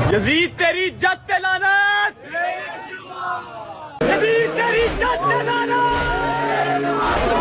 Yazid तेरी इज्जत पे लानत, यजीद तेरी इज्जत पे लानत।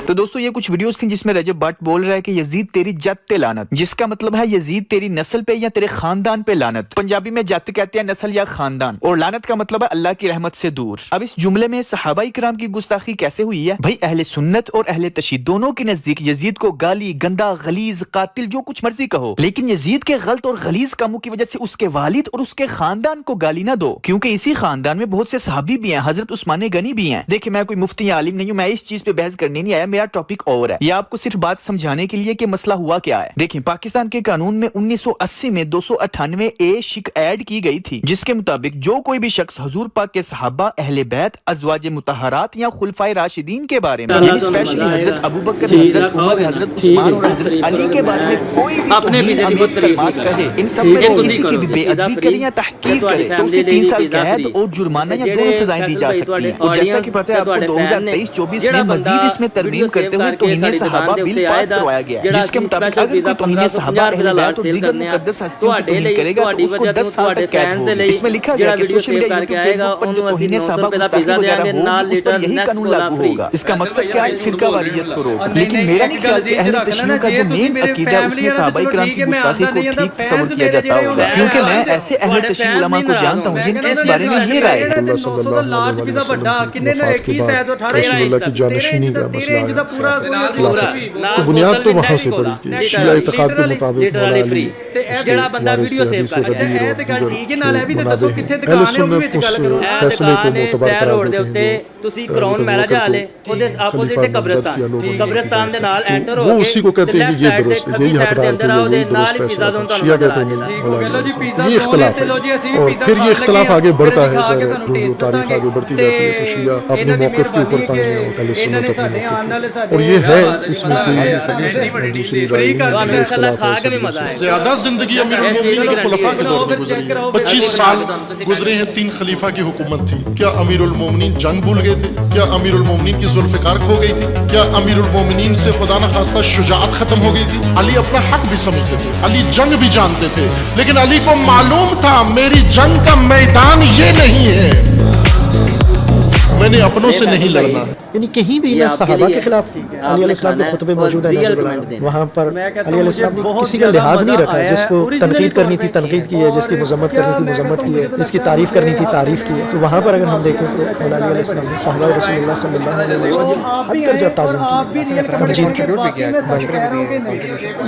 तो दोस्तों ये कुछ वीडियोस थी जिसमें रजब भट्ट बोल रहा है कि यजीद तेरी जत पे लानत, जिसका मतलब है यजीद तेरी नस्ल पे या तेरे खानदान पे लानत। पंजाबी में जत कहते हैं नस्ल या खानदान, और लानत का मतलब है अल्लाह की रहमत से दूर। अब इस जुमले में सहाबा इकराम की गुस्ताखी कैसे हुई है? भाई अहले सुन्नत और अहले तशय्युद दोनों के नजदीक यजीद को गाली, गंदा, गलीज, कातिल जो कुछ मर्जी कहो, लेकिन यजीद के गलत और गलीज कामों की वजह से उसके वालिद और उसके खानदान को गाली ना दो, क्योंकि इसी खानदान में बहुत से सहाबी भी हैं, हजरत उस्मान गनी भी हैं। देखिए मैं कोई मुफ्ती या आलिम नहीं हूँ, मैं इस चीज पे बहस करने नहीं आया, मेरा टॉपिक और है। ये आपको सिर्फ बात समझाने के लिए कि मसला हुआ क्या है। देखिए पाकिस्तान के कानून में 1980 में 298 ए शिक ऐड की गई थी, जिसके मुताबिक जो कोई भी शख्स हुजूर पाक के सहाबा, अहले बैत, अज़वाज मुतहरात या खुलफाए राशिदीन के बारे में, यानी स्पेशली हजरत अबू बकर, हजरत उमर, हजरत उस्मान और हजरत अली के बारे में कोई भी कलमात कहे, इन सब में से किसी की भी बेअदबी करे या तहकीर करे तो उसे 3 साल कैद और जुर्माना या दोनों सजाएं दी जा सकती है। और जैसा कि पता है आपको 2023-24 में मजीद इसमें तरमीम करते हुए तौहीन सहाबा बिल पास करवाया गया, जिसके मुताबिक अगर कोई तौहीन सहाबा, अहले बैत और दीगर मुकद्दस हस्तियों की तौहीन करेगा तो उसको 10 साल तक कैद होगी। इसमें लिखा गया कि सोशल मीडिया, यूट्यूब, फेसबुक पर जो तौहीन सहाबा गुस्ताखी वगैरह होगी उस पर यही कानून लागू होगा। इसका मकसद क्या है? फिरका वारियत को रोकना। लेकिन मेरा नहीं ख्याल कि अहले तशय्युद का जो मेन अकीदा है उसमें सहाबा इकराम की गुस्ताखी को ठीक तस्वर किया जाता होगा, क्योंकि मैं ऐसे अहले तशय्युद उलमा को जानता हूं जिनके इस बारे में ये राय है। की जानशीनी का मसला है, तो बुनियाद तो वहाँ से पड़ी कि शिया इत्तेकाद के मुताबिक मौला अली उसके वारिस थे, हदीस गदीर और दीगर मुनादे हैं। अहले सुन्नत उस फैसले को मोतबर करार देते हैं वो उसी को कहते हैं कि ये दुरुस्त है, यही हकदार थे, यही दुरुस्त फैसला था। शिया कहते हैं नहीं, ये इख्तिलाफ है। और फिर ये इख्तिलाफ आगे बढ़ता है, जो तारीख आगे बढ़ती जाती है तो शिया अपने मौक़िफ़ के ऊपर कायम है और अहले सुन्नत अपने मौक़िफ़ पर। और ये है, इसमें कोई दूसरी राय नहीं, इख्तिलाफ है। ज़्यादा जिंदगी अमीरुल मोमिनीन के खुलफा के दौर में गुजरी, 25 साल गुजरे हैं, 3 खलीफा की हुकूमत थी। क्या अमीरुल मोमिनीन जंग भूल गए थे? क्या अमीरुल मोमिनीन की जुल्फ़िकार खो गई थी? क्या अमीरुल मोमिनीन से खुदा न खास्ता शुजाअत खत्म हो गई थी? अली अपना हक भी समझते थे, अली जंग भी जानते थे, लेकिन अली को मालूम था मेरी जंग का मैदान ये नहीं है, मैंने अपनों से नहीं लड़ना है। यानी कहीं भी ना सहाबा के खिलाफ अली अलैहिस्सलाम के खुतबे मौजूद है, वहाँ पर अली अलैहिस्सलाम ने किसी का लिहाज नहीं रखा। जिसको तनकीद करनी थी तनकीद की है, जिसकी मजम्मत करनी थी मजम्मत की है, जिसकी तारीफ करनी थी तारीफ की है। तो वहाँ पर अगर हम देखें तो मौला अली अलैहिस्सलाम ने सहाबा रसूलुल्लाह सल्लल्लाहु अलैहि वसल्लम हद दर्जा ताज़ीम की, तमजीद की।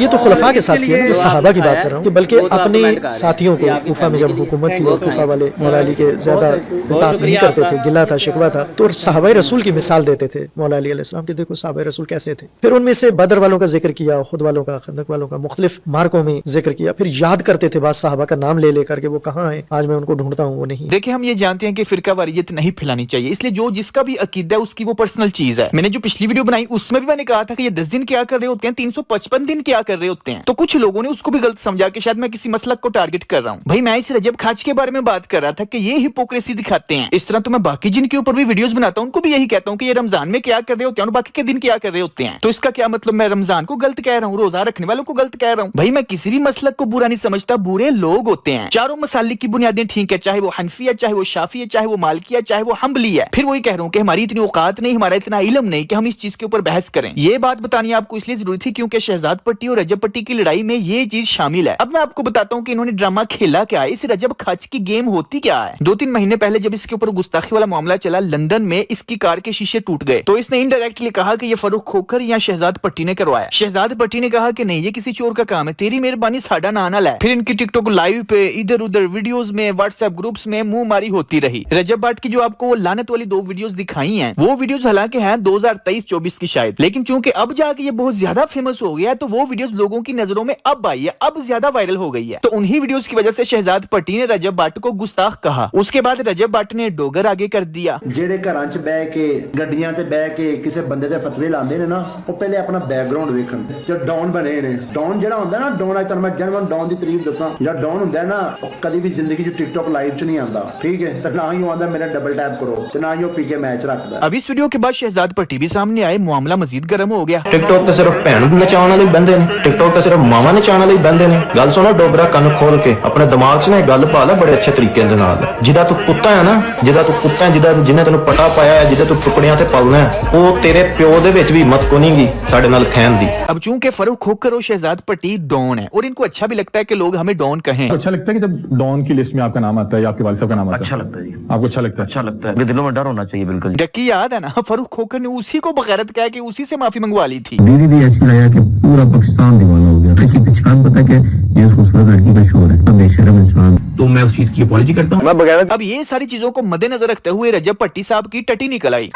ये तो खुलफा के साथ किया, मैं सहाबा की बात कर रहा हूँ, बल्कि अपने साथियों को कूफा में जब हुकूमत थी और कूफा वाले मौला अली के ज़्यादा इताअत नहीं करते थे, गिला था, शिकवा था, तो सहाबा रसूल की मिसाल देते थे मौला अली अलैहिस्सलाम की। देखो सहाबा रसूल कैसे थे। फिर उनमें से बदर वालों का जिक्र किया, खुद वालों का, खंदक वालों का, मुख्तलिफ मार्कों में जिक्र किया। फिर याद करते थे बाद सहाबा का नाम ले लेकर के वो कहाँ है, आज मैं उनको ढूंढता हूँ, वो नहीं। देखिए हम ये जानते हैं कि फिरका वारियत नहीं फैलानी चाहिए, इसलिए जो जिसका भी अकीदा है उसकी वो पर्सनल चीज है। मैंने जो पिछली वीडियो बनाई उसमें भी मैंने कहा था कि ये 10 दिन क्या कर रहे होते हैं, 355 दिन क्या कर रहे होते हैं। तो कुछ लोगों ने उसको भी गलत समझा कि शायद मैं किसी मसलक को टारगेट कर रहा हूँ। भाई मैं इस रजब खाच के बारे में बात कर रहा था कि ये हिपोक्रेसी दिखाते हैं। इस तरह तो मैं बाकी जिनके ऊपर भी वीडियोस बनाता हूँ उनको भी यही कहता हूँ कि ये रमजान में क्या कर रहे होते हैं और बाकी के दिन क्या कर रहे होते हैं। तो इसका क्या मतलब मैं रमजान को गलत कह रहा हूँ, रोजा रखने वालों को गलत कह रहा हूँ? भाई मैं किसी भी मसलक को बुरा नहीं समझता, बुरे लोग होते हैं। चारों मसालिक की बुनियादें ठीक है, चाहे वो हनफी है, चाहे वो शाफी है, चाहे वो मालिकी है, चाहे वो हम्बली है। फिर वही कह रहा हूँ कि हमारी इतनी औकात नहीं, हमारा इतना इल्म नहीं कि हम इस चीज के ऊपर बहस करें। ये बात बतानी आपको इसलिए जरूरी थी क्योंकि शहजाद पट्टी और रजब पट्टी की लड़ाई में ये चीज शामिल है। अब मैं आपको बताता हूँ कि इन्होंने ड्रामा खेला क्या है, इस रजब खाच की गेम होती क्या है। 2-3 महीने पहले जब इसके ऊपर गुस्ताखी वाला मामला चला, लंदन में इसकी कार के शीशे टूट गए, तो इसने इनडायरेक्टली कहा कि ये फरूख खोखर या शहजाद पट्टी ने करवाया। शहजाद पट्टी ने कहा कि नहीं ये किसी चोर का काम है, तेरी मेहरबानी साडा ना ना ला। फिर इनकी टिकटॉक लाइव पे, इधर उधर वीडियोस में, व्हाट्सएप ग्रुप्स में मुंह मारी होती रही। रजब भट्ट की जो आपको वो लानत वाली 2 वीडियोस दिखाई हैं, वो वीडियोस हालांकि हैं 2023-24 की शायद, लेकिन चूंकि अब जाके ये बहुत ज्यादा फेमस हो गया है तो वो वीडियोस लोगों की नजरों में अब आई है, अब ज्यादा वायरल हो गई है। तो उन्हीं वीडियोस की वजह से शहजाद पट्टी ने रजब भट्ट को गुस्ताख कहा। उसके बाद रजब भट्ट ने डोगर आगे कर दिया। जेड़े घरां च बैठ के गड्डियां ते बैठ के किसी बंदे दे फतवे लांदे आंदे ने ना वो पहले अपना बैकग्राउंड वेखन जो डॉन बने ने डॉन जेड़ा हुंदा ना डॉन आज मैं जेनवन डॉन दी तारीफ दसा जेड़ा डॉन हुंदा ना कभी भी जिंदगी च टिकटॉक लाइव च नहीं आंदा ठीक है तो ना ही आंदा मेरा डबल टैप करो तो ना ही पीके मैच रखदा। अब इस वीडियो के बाद शहजाद भट्टी भी सामने आए, मामला मजीद गर्म हो गया। टिकटॉक ते सिर्फ भैन नचाउण वाले बंदे ने, टिकटॉक ते सिर्फ मावा नचाउण वाले बंदे ने। गल सुनो डोगरा कन खोल के अपने दिमाग च ना गल पा ले बड़े अच्छे तरीके दे नाल। जिदा तू कुत्ता है ना, जिदा तू कुत्ता है, जिदा जिन्हें तेन पटा पाया है, जिदा तू टुकड़ियां ते पलना है, वो तेरे प्यो दे विच भी हिम्मत कोनीगी साडे नाल खैन दी। अब चूंकि फरूख खोकर और शहजाद भट्टी डॉन है और इनको अच्छा भी लगता है कि लोग हमें डॉन कहें। तो अच्छा लगता है कि जब डॉन की लिस्ट में आपका नाम आता है या आपके वालिद साहब का नाम आता है? अच्छा लगता है जी। आपको अच्छा लगता है? अच्छा लगता है, दिलों में डर होना चाहिए बिल्कुल। डक्की याद है ना, फरूख खोकर ने उसी को बगैरत कहा कि उसी से माफी मंगवा ली थी। दीदी भी ऐसी लगा कि पूरा पाकिस्तान दीवाना हो गया। इसकी पहचान पता कि ये खूबसूरत लड़की का शोर है, बेशर्म इंसान। तो मैं उस चीज की अपॉलॉजी करता हूँ। अब ये सारी चीजों को मद्देनजर रखते हुए रजब भट्टी साहब की टटी निकल आई,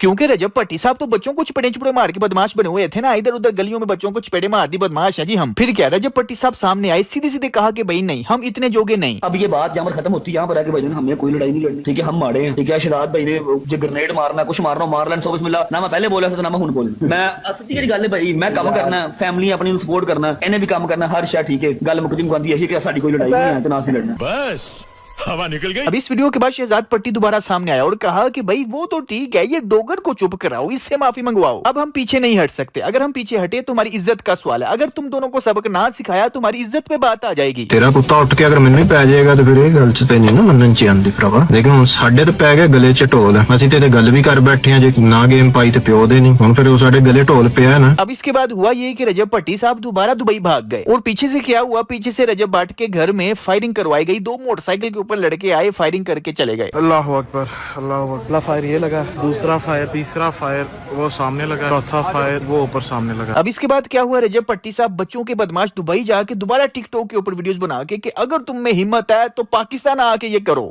क्योंकि रजब भट्टी साहब तो बच्चों को चपेड़े चपेड़े मार के बदमाश बने हुए थे ना, इधर उधर गलियों में बच्चों को चपेड़े मार दी, बदमाश है जी हम। फिर क्या, रजब भट्टी साहब सामने आए, सीधे सीधे कहा कि भाई नहीं, हम इतने जोगे नहीं। अब ये बात जहाँ पर खत्म होती है यहाँ पर आके भाई हमने कोई लड़ाई नहीं लड़नी, ठीक है, हम मारे हैं, ठीक है। शहजाद भाई ने जो ग्रेनेड मारना कुछ मारना मार लेना, सो बिस्मिल्लाह ना। मैं पहले बोला था ना मैं हुन बोल, मैं असली की गल है भाई, मैं काम करना, फैमिली अपनी सपोर्ट करना, इन्हें भी काम करना, हर शय ठीक है। गल मुकदी मुकांदी यही कि साडी कोई लड़ाई नहीं है तो ना सी लड़ना, बस हवा निकल गई। अब इस वीडियो के बाद शहजाद भट्टी दोबारा सामने आया और कहा कि भाई वो तो ठीक है, ये डोगर को चुप कराओ, इससे माफी मंगवाओ। अब हम पीछे नहीं हट सकते, अगर हम पीछे हटे तो हमारी इज्जत का सवाल है। अगर तुम दोनों को सबक ना सिखाया तो हमारी इज्जत पे बात आ जाएगी। तेरा कुत्ता उठ के अगर मैनू पै जाएगा तो फिर ये गल च ते नहीं ना मनन च आंदी भरावा। लेकिन हुण साडे ते पै गए गले च ढोल, असीं ते गल भी कर बैठे हैं, जे ना गेम पाई ते प्यो दे नहीं, हुण फिर साडे गले ढोल पिया है ना। अब इसके बाद हुआ ये कि रजब भट्टी साहब दोबारा दुबई भाग गए और पीछे से क्या हुआ, पीछे से रजब भट्ट के घर में फायरिंग करवाई गई। 2 मोटरसाइकिल के ऊपर लड़के आए, फायरिंग करके चले गए। अल्लाह अकबर, अल्लाह अकबर। पहला फायर ये लगा, दूसरा फायर, तीसरा फायर वो सामने लगा, चौथा फायर वो ऊपर सामने लगा। अब इसके बाद क्या हुआ, रजब भट्टी साहब बच्चों के बदमाश दुबई जाके दोबारा टिकटॉक के ऊपर वीडियोस बना के कि अगर तुम में हिम्मत है तो पाकिस्तान आके ये करो।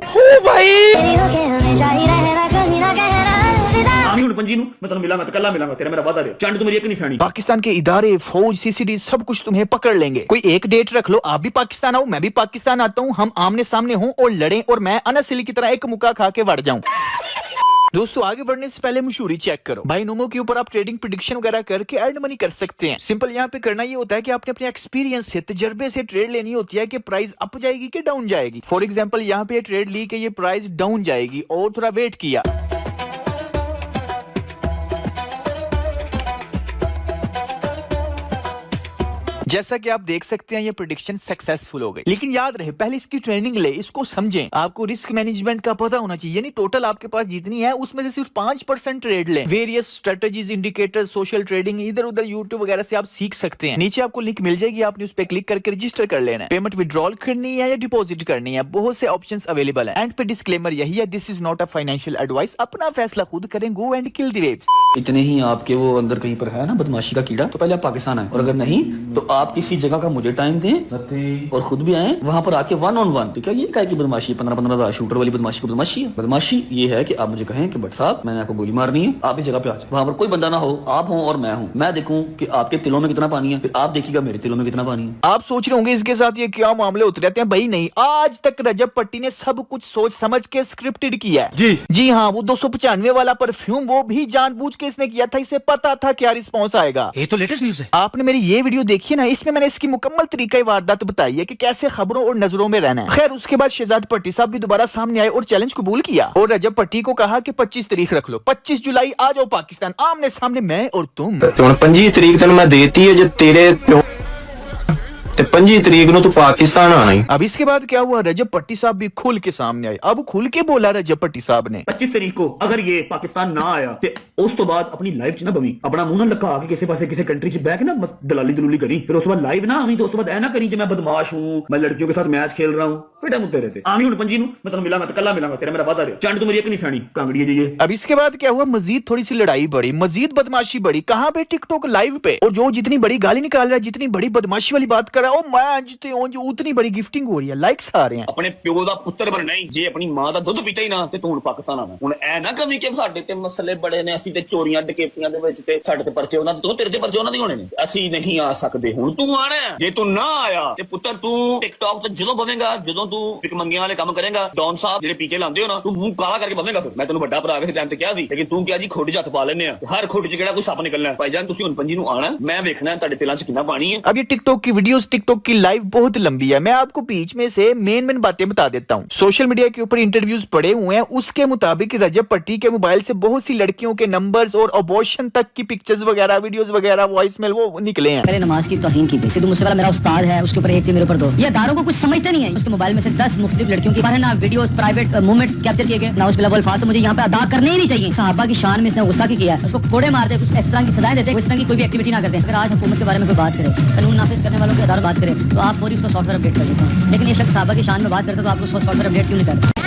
पाकिस्तान के इदारे, फौज, सीसीडी सब कुछ तुम्हें पकड़ लेंगे। कोई एक डेट रख लो, आप भी पाकिस्तान आओ, मैं भी पाकिस्तान आता हूँ, हम आमने सामने हों और लड़ें और मैं अनस अली की तरह एक मुक्का खा के बढ़ जाऊं। दोस्तों आगे बढ़ने से पहले मशहूरी चेक करो। बाइनोमो के ऊपर आप ट्रेडिंग प्रेडिक्शन वगैरह करके अर्न मनी कर सकते हैं। सिंपल यहाँ पे करना ये होता है कि आपने अपने एक्सपीरियंस से, तजर्बे से ट्रेड लेनी होती है कि प्राइस अप जाएगी कि डाउन जाएगी। फॉर एग्जांपल यहाँ पे ट्रेड ली कि ये प्राइस डाउन जाएगी और थोड़ा वेट किया, जैसा कि आप देख सकते हैं ये प्रेडिक्शन सक्सेसफुल हो गई। लेकिन याद रहे पहले इसकी ट्रेनिंग ले, इसको समझें, आपको रिस्क मैनेजमेंट का पता होना चाहिए। यानी टोटल आपके पास जितनी है उसमें से सिर्फ 5% ट्रेड लें। Various strategies, indicator, social trading, इधर उधर यूट्यूब वगैरह से आप सीख सकते हैं। नीचे आपको लिंक मिल जाएगी, आपने उस पर क्लिक करके रजिस्टर कर लेना है। पेमेंट विड्रॉल करनी है या डिपॉजिट करनी है, बहुत से ऑप्शंस अवेलेबल है। एंड पे डिस्क्लेमर यही है, this is not a financial advice, अपना फैसला खुद करें। Go and kill the waves. इतने ही आपके वो अंदर कहीं पर है ना बदमाशी का कीड़ा, तो पहले आप पाकिस्तान आए, और अगर नहीं तो आप किसी जगह का मुझे टाइम दें और खुद भी आए वहां पर आके 1-on-1, ठीक है। ये क्या की बदमाशी, 15-15 हज़ार शूटर वाली बदमाशी को बदमाशी है। बदमाशी ये है कि आप मुझे कहें कि भट्ट साहब मैंने आपको गोली मारनी है, आप इस जगह पे आ जाए, वहां पर कोई बंदा ना हो, आप हो और मैं हूं, मैं देखूं कि आपके तिलों में कितना पानी है, फिर आप देखिएगा मेरे तिलों में कितना पानी है। आप सोच रहे होंगे इसके साथ ये क्या मामले होते रहते हैं। भाई नहीं, आज तक रजब भट्टी ने सब कुछ सोच समझ के स्क्रिप्टेड किया है। जी हाँ, वो 295 वाला परफ्यूम वो भी जानबूझ के इसने किया था, इसे पता था क्या रिस्पॉन्स आएगा। ये तो लेटेस्ट न्यूज़ है। आपने मेरी ये वीडियो देखी ना, इसमें मैंने इसकी मुकम्मल तरीका वारदात बताई है कि कैसे खबरों और नजरों में रहना है। खैर उसके बाद शहजाद भट्टी साहब भी दोबारा सामने आए और चैलेंज कबूल किया और रजब भट्टी को कहा कि 25 तारीख रख लो, 25 जुलाई आ जाओ पाकिस्तान, आमने सामने मैं और तुम। 25 तारीख तेन मैं देती है, जो तेरे 25 तारीख ਨੂੰ तू पाकिस्तान आना ही। अब इसके बाद क्या हुआ, रजब भट्टी साहब भी खुल के सामने आए। अब खुल के बोला रजब भट्टी साहब ने, 25 तारीख को अगर ये पाकिस्तान ना आया ते उस तो बाद अपनी लाइफ च ना बवी, अपना मुंह ना लगा के किसी पासे किसी कंट्री च बैठ ना दलाली दलूली करी, फिर उस बाद लाइव ना आवी, तो उस बाद ऐ ना करी कि मैं बदमाश हूं, मैं लड़कियों के साथ मैच खेल रहा हूं, बेटा मुद्दे रहते आमी हुन 25 मैं तेन मिलांगा, कल्ला मिलांगा, तेरा मेरा वादा रे, चंड तो मेरी एक नहीं फैनी कांगड़ी है ये। अब इसके बाद क्या हुआ, मजीद थोड़ी सी लड़ाई बढ़ी, मजीद बदमाशी बढ़ी। कहां पे, टिकटॉक लाइव पे। और जो जितनी बड़ी गाली निकाल रहा है, जितनी बड़ी बदमाशी वाली बात कर रहा है, है ओ मैं उतनी बड़ी गिफ्टिंग हो रही है, लाइक्स आ रहे हैं। अपने प्यो दा पुੱਤਰ बनना ही जे अपनी मां दा ਦੁੱਧ ਪੀਤਾ ਹੀ ਨਾ ਤੇ ਤੂੰ ਹੁਣ ਪਾਕਿਸਤਾਨ ਆਣਾ। ਹੁਣ ਐ ਨਾ ਕਮੀ ਕਿ ਸਾਡੇ ਤੇ ਮਸਲੇ ਬੜੇ ਨੇ, ਅਸੀਂ ਤੇ ਚੋਰੀਆਂ ਡਕੈਤੀਆਂ ਦੇ ਵਿੱਚ ਤੇ ਸਾਡੇ ਤੇ ਪਰਚੇ ਉਹਨਾਂ ਤੋਂ, ਤੇਰੇ ਤੇ ਪਰਚੇ ਉਹਨਾਂ ਦੇ ਹੋਣੇ ਨੇ, ਅਸੀਂ ਨਹੀਂ ਆ ਸਕਦੇ। ਹੁਣ ਤੂੰ ਆਣਾ, ਜੇ ਤੂੰ ਨਾ ਆਇਆ ਤੇ ਪੁੱਤਰ ਤੂੰ ਟਿਕਟੌਕ ਤੇ ਜਦੋਂ ਬਵੇਂਗਾ, ਜਦੋਂ ਤੂੰ ਭਿਖਮੰਗਿਆਂ ਵਾਲੇ ਕੰਮ ਕਰੇਗਾ, ਡੌਨ ਸਾਹਿਬ ਜਿਹੜੇ ਪੀਕੇ ਲਾਉਂਦੇ ਹੋ ਨਾ, ਤੂੰ ਮੂੰਹ ਕਾਲਾ ਕਰਕੇ ਬਵੇਂਗਾ। ਫਿਰ ਮੈਂ ਤੈਨੂੰ ਵੱਡਾ ਭਰਾ ਕਿਸੇ ਟਾਈਮ ਤੇ ਕਿਹਾ ਸੀ, ਲੇਕਿਨ ਤੂੰ ਕਿਹਾ ਜੀ ਖੁੱਡ ਜੱਤ ਪਾ ਲੈਨੇ ਆ, ਹਰ ਖੁੱਡ 'ਚ ਕਿਹੜਾ ਕੋਈ ਸੱਪ ਨਿਕਲਣਾ। ਭਾਈਜਾਨ ਤੁਸੀਂ ਹੁਣ ਪੰਜੀ ਨੂੰ ਆਣਾ, ਮੈਂ ਵੇਖਣਾ ਤੁਹਾਡੇ ਤਿਲਾਂ 'ਚ कितना पानी है। अब ये टिकटॉक की वीडियोस, टिकटॉक की लाइव बहुत लंबी है, मैं आपको बीच में से मेन बातें बता देता हूँ। सोशल मीडिया के ऊपर इंटरव्यूज पड़े हुए हैं, उसके मुताबिक रजब पट्टी के मोबाइल से बहुत सी लड़कियों के नंबर्स और अबॉर्शन तक की पिक्चर्स वगैरह, वीडियोस वगैरह, वॉइसमेल वो निकले हैं। मेरे नमाज की तौहीन की गई। सिद्धू मूसेवाला मेरा उस्ताद है, उसके ऊपर एक थी, मेरे ऊपर दो। ये दारों को कुछ समझते नहीं है। उसके मोबाइल में से 10 मुख्तलिफ लड़कियों की ना वीडियोस, प्राइवेट मोमेंट्स कैप्चर किए गए। ना उस अल्फाज तो मुझे यहाँ पे अदा करने ही नहीं चाहिए। सहाबा की शान में इसने गुस्सा किया है, उसको कोड़े मारते, कुछ इस तरह की सजाएं देते, इस तरह की कोई भी एक्टिविटी ना करते। अगर आज हुकूमत के बारे में कोई बात करे, कानून नाफिज करने वालों के आधार बात करे, तो आप फौरी उसको सॉफ्टवेयर अपडेट कर देते हैं। लेकिन ये शख्स सहाबा की शान में बात करता है, तो आप उसको सॉफ्टवेयर अपडेट क्यों नहीं करते?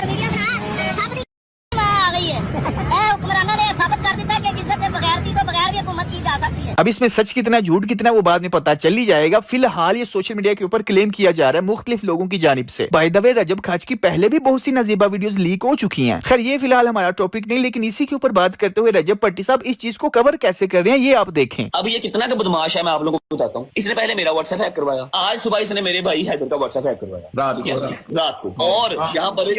अब इसमें सच कितना झूठ कितना वो बाद में पता चल ही जाएगा। फिलहाल ये सोशल मीडिया के ऊपर क्लेम किया जा रहा है मुख्तलिफ लोगों की जानिब से। बाय द वे रजब खाच की पहले भी बहुत सी नजीबा वीडियोस लीक हो चुकी हैं। खैर ये फिलहाल हमारा टॉपिक नहीं, लेकिन इसी के ऊपर बात करते हुए रजब पट्टी साहब इस चीज को कवर कैसे कर रहे हैं ये आप देखें। अब ये कितना का बदमाश है मैं आप लोगों को बताता हूँ। इसने पहले मेरा व्हाट्सएप हैक करवाया, आज सुबह इसने मेरे भाई हैदर का व्हाट्सएप हैक करवाया रात को। और यहाँ पर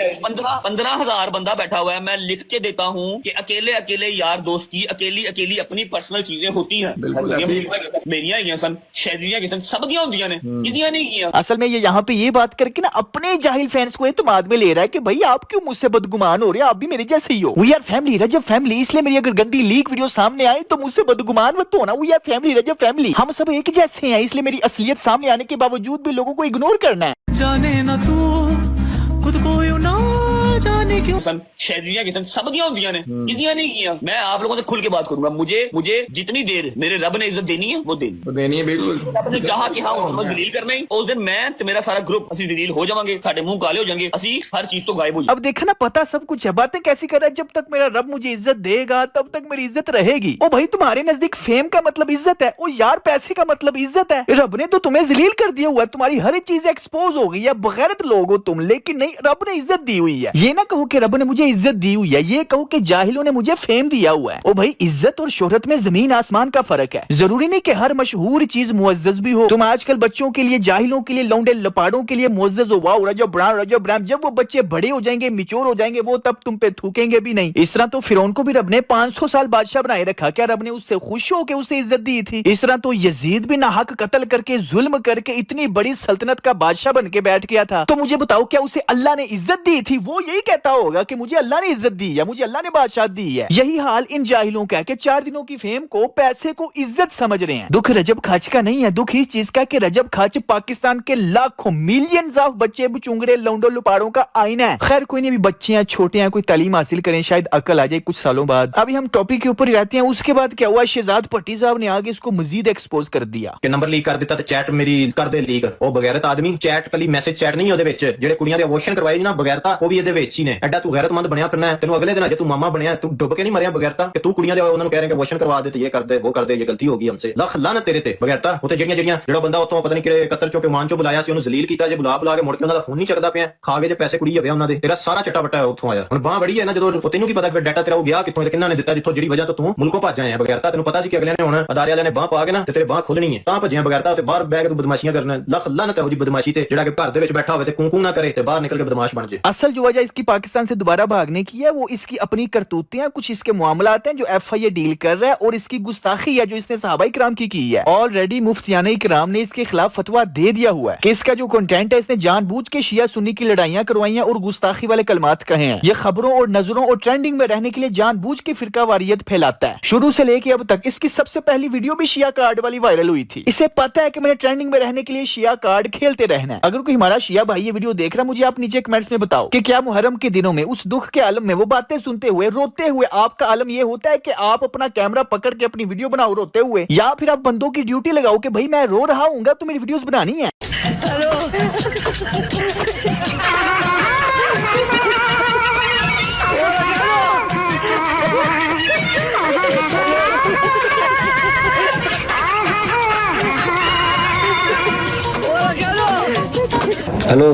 15,000 बंदा बैठा हुआ है। मैं लिख के देता हूँ कि अकेले अकेले यार दोस्त की अकेली अकेली अपनी पर्सनल चीजें होती हैं। मेरियां ही सन, शहरियां की सन, सब दियां होंदियां ने, किदियां नहीं किया। असल में ये यहाँ पे ये बात करके ना अपने जाहिल फैंस को एतमाद में ले रहा है कि भाई आप क्यों मुझसे बदगुमान हो रहे हो, आप भी मेरे जैसे ही हो। We are family, Rajab family. इसलिए मेरी अगर गंदी लीक वीडियो सामने आए तो मुझसे बदगुमान मत होना। We are family, Rajab family, हम सब एक जैसे हैं। इसलिए मेरी असलियत सामने आने के बावजूद भी लोगों को इग्नोर करना है। जाने ना तू खुद को ना जाने क्यों सन, शहरियां की सन, सब दियां होंदियां ने, किदियां नहीं किया। मैं आप लोगों से खुल के बात करूंगा। मुझे जितनी देर मेरे रब ने इज्जत देनी है वो देनी है बिल्कुल। रब ने चाहा कि हाँ मैं जलील करना ही, उस दिन मैं ते मेरा सारा ग्रुप असि जलील हो जावांगे, साडे मुंह काले हो जाएंगे, असि हर चीज तो गायब हो जाएगी। अब देखा ना, पता सब कुछ है, बातें कैसी कर रहा है। जब तक मेरा रब मुझे इज्जत देगा तब तक मेरी इज्जत रहेगी। ओ भाई तुम्हारे नजदीक फेम का मतलब इज्जत है, ओ यार पैसे का मतलब इज्जत है। रब ने तो तुम्हें जलील कर दिया हुआ है, तुम्हारी हर चीज एक्सपोज हो गई है, बगैरत लोग हो तुम। लेकिन नहीं, रब ने इज्जत दी हुई है। ये ना कहो कि रब ने मुझे इज्जत दी हुई है, ये कहो कि जाहिलों ने मुझे फेम दिया हुआ है। ओ भाई इज्जत और शोहरत में जमीन आसमान का फर्क है। जरूरी नहीं कि हर मशहूर चीज मुअज्जज भी हो। तुम आजकल बच्चों के लिए, जाहिलों के लिए, लौंडे लपाड़ों के लिए मुअज्जज हो। वाओ रजब ब्राम। जब वो बच्चे बड़े हो जाएंगे, मिच्योर हो जाएंगे, वो तब तुम पे थूकेंगे भी नहीं। इस तरह तो फिरौन को भी रब ने 500 साल बादशाह बनाए रखा। क्या रब ने उससे खुश हो के उसे इज्जत दी थी? इस तरह तो यजीद भी नाहक कत्ल करके, जुल्म करके इतनी बड़ी सल्तनत का बादशाह बन के बैठ गया था। तो मुझे बताओ क्या उसे अल्लाह ने इज्जत दी थी? वो यही कहता होगा कि मुझे अल्लाह ने इज्जत दी है, मुझे अल्लाह ने बादशाह दी है। यही हाल इन जाहिलों का है कि 4 दिनों की फेम को, पैसे को इज्जत समझ रहे हैं। दुख रजब खाच का नहीं है, दुख इस चीज का कि रजब खाच पाकिस्तान के लाखों मिलियंस ऑफ बच्चे बुचुंगड़े लौंडो लुपाड़ों का आईना है। खैर कोई नहीं, भी बच्चे हैं, छोटे हैं, कोई तालीम हासिल करें, शायद अकल आ जाए कुछ सालों बाद। अभी हम टॉपिक के ऊपर ही रहते हैं। उसके बाद क्या हुआ, शहजाद भट्टी साहब ने आगे इसको मजीद एक्सपोज कर दिया कि नंबर लीक कर दिता, चैट मेरी कर दे लीक। ਉਹ ਬਗੈਰਤ ਆਦਮੀ ਚੈਟ ਕਲੀ ਮੈਸੇਜ ਚੈਟ ਨਹੀਂ ਉਹਦੇ ਵਿੱਚ, ਜਿਹੜੇ ਕੁੜੀਆਂ ਦੇ ਅਬੋਰਸ਼ਨ ਕਰਵਾਏ ਨਾ ਬਗੈਰਤਾ, ਉਹ ਵੀ ਇਹਦੇ ਵਿੱਚ ਹੀ ਨੇ। ਐਡਾ ਤੂੰ ਗੈਰਤਮੰਦ ਬਣਿਆ ਫਿਰਨਾ ਹੈ, ਤੈਨੂੰ ਅਗਲੇ ਦਿਨ ਜੇ ਤੂੰ ਮਾਮਾ ਬਣਿਆ, ਤੂੰ ਡੁੱਬ ਕੇ ਨਹੀਂ ਮਰਿਆ ਬਗੈਰਤਾ ਕਿ ਤੂੰ ਕੁੜੀਆਂ ਦੇ ਉਹਨਾਂ ਨੂੰ ਕਹਿ ਰਿਹਾ ਕਿ ਅਬੋਰਸ਼ਨ ਕਰਵਾ ਦੇ ਤੇ ਇਹ ਕਰ ਦੇ, ਉਹ ਕਰ ਦੇ, ਇਹ ਗਲਤੀ ਹੋ ਗਈ ਹਮਸੇ। ਲੱਖ ਲਾਨਤ ਤੇਰੇ ਤੇ ਬਗੈਰਤਾ। ਉੱਥੇ ਜਿਹੜਾ ਬੰਦਾ ਉੱਥੋਂ ਪਤਾ ਨਹੀਂ ਕਿਹੜੇ ਕਤਰ ਚੋਂ ਕੇ ਮਾਨ ਚੋਂ ਬੁਲਾਇਆ ਸੀ, ਉਹਨੂੰ ਜ਼ਲੀਲ ਕੀਤਾ, ਜੇ ਬੁਲਾ ਕੇ ਮੁੜ ਕੇ ਉਹਨਾਂ ਦਾ ਫੋਨ ਨਹੀਂ ਚੱਕਦਾ ਪਿਆ, ਖਾ ਕੇ ਜੇ ਪੈਸੇ ਕੁੜੀ ਹੋਵੇ ਉਹਨਾਂ ਦੇ, ਤੇਰਾ ਸਾਰਾ ਚੱਟਾ ਵੱਟਾ ਉੱਥੋਂ ਆਇਆ। ਹੁਣ ਬਾਹ ਬੜੀ ਹੈ ਨਾ, ਜਦੋਂ ਤੈਨੂੰ ਕੀ ਪਤਾ ਕਿ ਡਾਟਾ ਤੇਰਾ ਹੋ ਗਿਆ ਕਿੱਥੋਂ, ਕਿੰਨਾ ਨੇ ਦਿੱਤਾ, ਜਿੱਥੋਂ ਜਿਹੜੀ ਵਜ੍ਹਾ ਤੋਂ ਤੂੰ ਮੁਲਕੋਂ ਭੱਜ ਆਇਆ ਬਗੈਰਤਾ। ਤੈਨੂੰ ਪਤਾ ਸੀ ਕਿ ਅਗਲੇ ਨੇ ਹੁਣ ਅਦਾਰੇ ਵਾਲਿਆਂ ਨੇ ਬਾਹ ਪਾ ਕੇ ਨਾ ਤੇ ਤੇਰੇ ਬਾਹ ਖੋਲਣੀ ਹੈ, ਤਾਂ ਭੱਜਿਆ ਬਗੈਰਤਾ। ਤੇ ਬਾਹਰ ਬਹਿ ਕੇ ਤੂੰ ਬਦਮਾਸ਼ੀਆਂ ਕਰਨਾ। ਲੱਖ ਲਾਨਤ ਹੈ ਉਹਦੀ ਬਦਮਾਸ਼ੀ ਤੇ, ਜਿਹੜਾ ਕਿ घर ਦੇ ਵਿੱਚ बैठा हुए कूं ना करे, बाहर निकल के बदमाश बन जाए। असल जो वजह इसकी पाकिस्तान से दोबारा भागने की है वो इसकी अपनी करतूतें हैं, कुछ इसके मामलात हैं जो FIA डील कर रहा है, और इसकी गुस्ताखी है जो इसने सहाबा इकराम की है। ऑलरेडी मुफ्तियाने इकराम ने इसके खिलाफ फतवा दे दिया हुआ है कि इसका जो कंटेंट है, इसने जानबूझ के शिया सुन्नी की लड़ाइयां करवाई हैं और गुस्ताखी वाले कलमात कहे हैं। ये खबरों और नजरों और ट्रेंडिंग में रहने के लिए जानबूझ के फिरका वारियत फैलाता है। शुरू से लेके अब तक इसकी सबसे पहली वीडियो भी शिया कार्ड वाली वायरल हुई थी। इसे पता है कि मैंने ट्रेंडिंग में रहने के लिए शिया कार्ड खेलते रहना है। अगर कोई हमारा शिया भाई ये वीडियो देख रहा, मुझे आप नीचे कमेंट्स में बताओ कि क्या मुहर्रम के दिनों में उस दुख के आलम में वो बातें सुनते हुए रोते हुए आपका आलम ये होता है कि आप अपना कैमरा पकड़ के अपनी वीडियो बनाओ रोते हुए, या फिर आप बंदों की ड्यूटी लगाओ कि भाई मैं रो रहा हूँ तो मेरी वीडियोस बनानी है। हेलो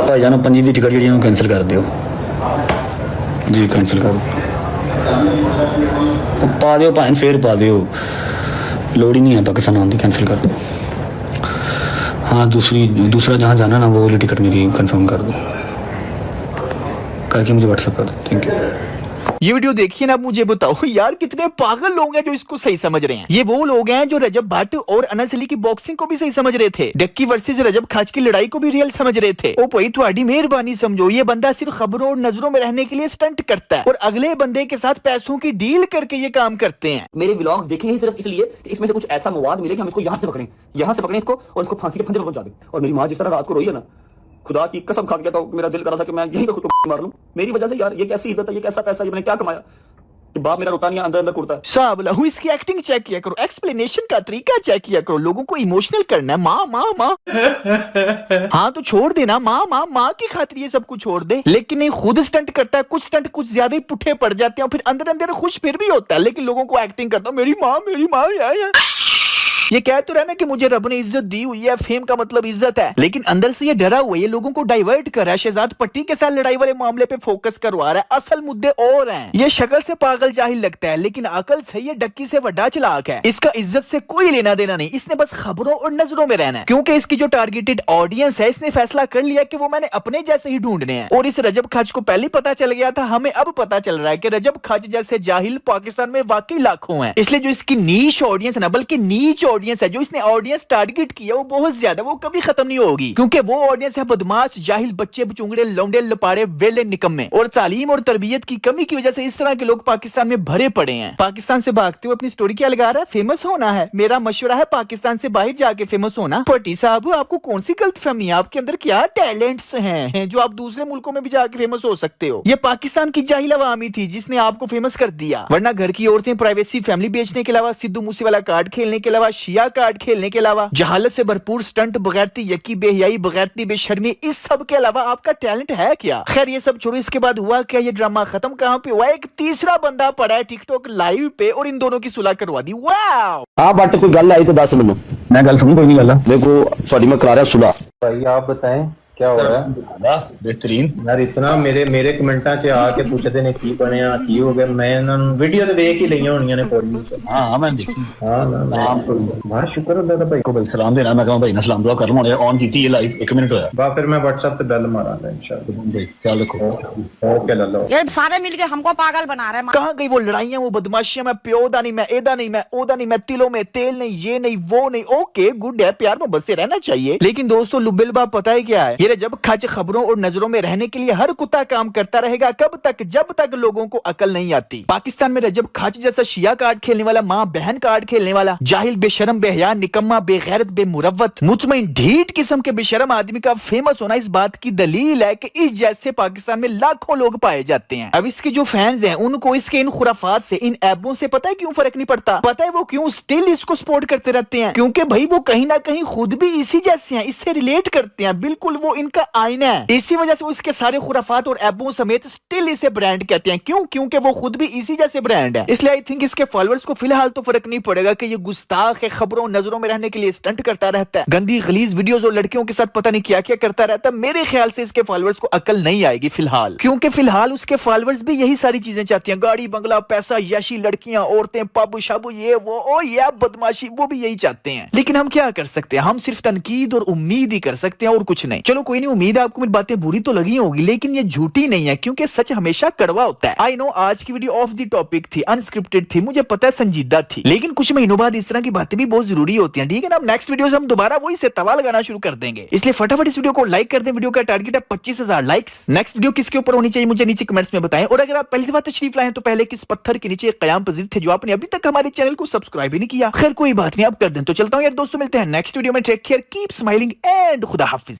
भाई जानो पंजी की टिकट जी कैंसिल कर दियो जी, कैंसिल कर दो, पा दियो भाई फिर पा दियो, लोड़ ही नहीं है पाकिस्तान आने की, कैंसिल कर दो। हाँ दूसरा जहाँ जाना ना वो वाली टिकट मेरी कंफर्म कर दो करके मुझे व्हाट्सएप कर दो। Thank you. ये वीडियो देखिए ना, अब मुझे बताओ यार कितने पागल लोग हैं जो इसको सही समझ रहे हैं। ये वो लोग हैं जो रजब भट्ट और अनस अली की बॉक्सिंग को भी सही समझ रहे थे, डक्की वर्सेस रजब खाच की लड़ाई को भी रियल समझ रहे थे। ओ भाई तुम्हारी मेहरबानी समझो, ये बंदा सिर्फ खबरों और नजरों में रहने के लिए स्टंट करता है और अगले बंदे के साथ पैसों की डील करके ये काम करते हैं। मेरे व्लॉग्स देखें ही सिर्फ इसलिए कि इसमें से कुछ ऐसा मवाद मिले कि हम इसको यहाँ से पकड़ें इसको और इसको फांसी के फंदे पर पहुंचा दें। और मेरी माँ जिस तरह रात को रोई है ना, खुदा की कसम खा के तो मेरा दिल करा था कि मैं यहीं पे खुद को मार लूं। मेरी वजह से यार ये कैसी इज्जत है, ये कैसा पैसा, ये मैंने क्या कमाया कि बाप मेरा रोता नहीं, अंदर कुड़ता है। साहब लहू इसकी एक्टिंग चेक किया करो, एक्सप्लेनेशन का तरीका चेक किया करो, लोगों को इमोशनल करना है। माँ माँ माँ हाँ तो छोड़ देना, माँ माँ माँ की खातिर ये सब कुछ छोड़ दे, लेकिन नहीं खुद स्टंट करता है। कुछ स्टंट कुछ ज्यादा ही पुट्ठे पड़ जाते हैं, फिर अंदर अंदर खुश फिर भी होता है, लेकिन लोगों को एक्टिंग करता मेरी माँ या ये कह तो रहना कि मुझे रब ने इज्जत दी हुई है, फेम का मतलब इज्जत है, लेकिन अंदर से ये डरा हुआ है, ये लोगों को डाइवर्ट कर रहा है, शहजाद पट्टी के साथ लड़ाई वाले मामले पे फोकस करवा रहा है, असल मुद्दे और हैं। ये शक्ल से पागल जाहिल लगता है, लेकिन अकल सही है, डक्की से बड़ा चलाक है। इसका इज्जत से कोई लेना देना नहीं, इसने बस खबरों और नजरों में रहना है, क्योंकि इसकी जो टारगेटेड ऑडियंस है, इसने फैसला कर लिया कि वो मैंने अपने जैसे ही ढूंढने हैं। और इस रजब खाच को पहले पता चल गया था, हमें अब पता चल रहा है कि रजब खाच जैसे जाहिल पाकिस्तान में वाकई लाखों हैं। इसलिए जो इसकी नीच ऑडियंस है ना, बल्कि नीच ऑडियंस है, जो इसने ऑडियंस टारगेट किया वो बहुत ज्यादा, वो कभी खत्म नहीं होगी, क्योंकि वो ऑडियंस है बदमाश, जाहिल, बच्चे, बचुंगड़े, लौंडे, लपाड़े, वेले, निकम्मे। और तालीम और तरबियत की कमी की वजह से इस तरह के लोग पाकिस्तान में भरे पड़े हैं। पाकिस्तान से भागते हुए अपनी स्टोरी क्या लगा रहा है, फेमस होना है। मेरा मशवरा है पाकिस्तान से बाहर जाके फेमस होना। पट्टी साहब आपको कौन सी गलतफहमी है, आपके अंदर क्या टैलेंट्स हैं जो आप दूसरे मुल्कों में भी जाके फेमस हो सकते हो। ये पाकिस्तान की जाहिल अवामी थी जिसने आपको फेमस कर दिया, वरना घर की औरतें प्राइवेसी, फैमिली बेचने के अलावा, सिद्धू मूसेवाला कार्ड खेलने के अलावा, शिया कार्ड खेलने के अलावा, जहालत से भरपूर स्टंट, बगैरती यकी, बेहयाई, बगैरती, बेशर्मी, इस सब के अलावा आपका टैलेंट है क्या। खैर ये सब छोड़ो, इसके बाद हुआ क्या, ये ड्रामा खत्म कहां पे हुआ, एक तीसरा बंदा पड़ा है टिकटॉक लाइव पे और इन दोनों की सुलह करवा दी। वाह हाँ बट कोई गल आई तो दस मैनू, मैं गल सुन, कोई नहीं गल देखो सॉरी मैं करा रहा सुलह। भाई आप बताएं क्या हो रहा है। बेहतरीन यार इतना मेरे कमेंटा च आके पूछते ने की बनया की हो गया, मैं इन्हां नूं वीडियो ते देख ही लईयां होणियां ने पूरी। हां मैं देखी, हां नाम बहुत शुक्र अल्लाह दा भाई को भाई सलाम देना, मैं कहूं भाई ना सलाम दुआ कर लूं, ऑन की ये लाइव 1 मिनट होया बा, फिर मैं WhatsApp पे बेल मारांगा इंशाल्लाह भाई, ख्याल रखो। ओके लल्लो, ये सारे मिलके हमको पागल बना रहे हैं। कहां गई वो लड़ाइयां, वो बदमाशियां, मैं प्यो दा नहीं, मैं एदा नहीं, मैं ओदा नहीं, मैं तिलों में तेल नहीं, ये नहीं वो नहीं। ओके गुड है, प्यार मोहब्बत से रहना चाहिए, लेकिन दोस्तों लुबिलबा पता है क्या है, ये जब खच खबरों और नजरों में रहने के लिए हर कुत्ता काम करता रहेगा। कब तक, जब तक लोगों को अकल नहीं आती। पाकिस्तान में रजब खाच जैसा शिया कार्ड खेलने वाला, माँ बहन कार्ड खेलने वाला, जाहिल, बेशरम, बेहया, निकम्मा, बेगैरत, बेमुरव्वत, मुतमईन, ढीठ किस्म के बेशरम आदमी का फेमस होना इस बात की दलील है कि इस जैसे पाकिस्तान में लाखों लोग पाए जाते हैं। अब इसके जो फैंस हैं उनको इसके इन खुराफात से, इन ऐबों से पता है क्यों फर्क नहीं पड़ता। पता है वो क्यों स्टिल इसको सपोर्ट करते रहते हैं, क्योंकि भाई वो कहीं ना कहीं खुद भी इसी जैसे हैं, इससे रिलेट करते हैं, बिल्कुल वो इनका आईना है। इसी वजह से वो इसके सारे खुराफात और ऐबों समेत स्टिल इसे ब्रांड कहते हैं। क्यों? क्योंकि वो खुद भी इसी जैसे ब्रांड है। इसलिए आई थिंक इसके फॉलोअर्स को फिलहाल तो फर्क नहीं पड़ेगा कि ये गुस्ताख है, खबरों नजरों में रहने के लिए स्टंट करता रहता है, गंदी गलीज वीडियोस और लड़कियों के साथ पता नहीं क्या क्या करता रहता है। मेरे ख्याल से इसके फॉलोअर्स को अकल नहीं आएगी फिलहाल, क्योंकि फिलहाल उसके फॉलोअर्स भी यही सारी चीजें चाहती हैं, गाड़ी, बंगला, पैसा, यशी, लड़कियां, औरतें, पब शाबू, ये वो और ये बदमाशी, वो भी यही चाहते हैं। लेकिन हम क्या कर सकते हैं, हम सिर्फ तनकीद और उम्मीद ही कर सकते हैं और कुछ नहीं। चलो कोई नहीं, उम्मीद है आपको मेरी बातें बुरी तो लगी होगी, लेकिन ये झूठी नहीं है, क्योंकि सच हमेशा कड़वा होता है। आई नो आज की वीडियो ऑफ द टॉपिक थी, अनस्क्रिप्टेड थी, मुझे पता है संजीदा थी, लेकिन कुछ महीनों बाद इस तरह की बातें भी बहुत जरूरी होती हैं, ठीक है ना। अब नेक्स्ट वीडियो से हम दोबारा वही से तवा लगाना शुरू कर देंगे, इसलिए फटाफट इस वीडियो को लाइक कर दें। वीडियो का टारगेट है 25,000 लाइक्स। नेक्स्ट वीडियो किसके ऊपर होनी चाहिए मुझे नीचे कमेंट्स में बताएं। और अगर आप पहली दफा तशरीफ लाए तो पहले किस पत्थर के नीचे कयाम पजीर थे जो आपने अभी तक हमारे चैनल को सब्सक्राइब ही नहीं किया। खैर कोई बात नहीं, आप कर दें तो चलता हूं यार दोस्तों, मिलते हैं नेक्स्ट वीडियो में। Take care, keep smiling and खुदा हाफिज।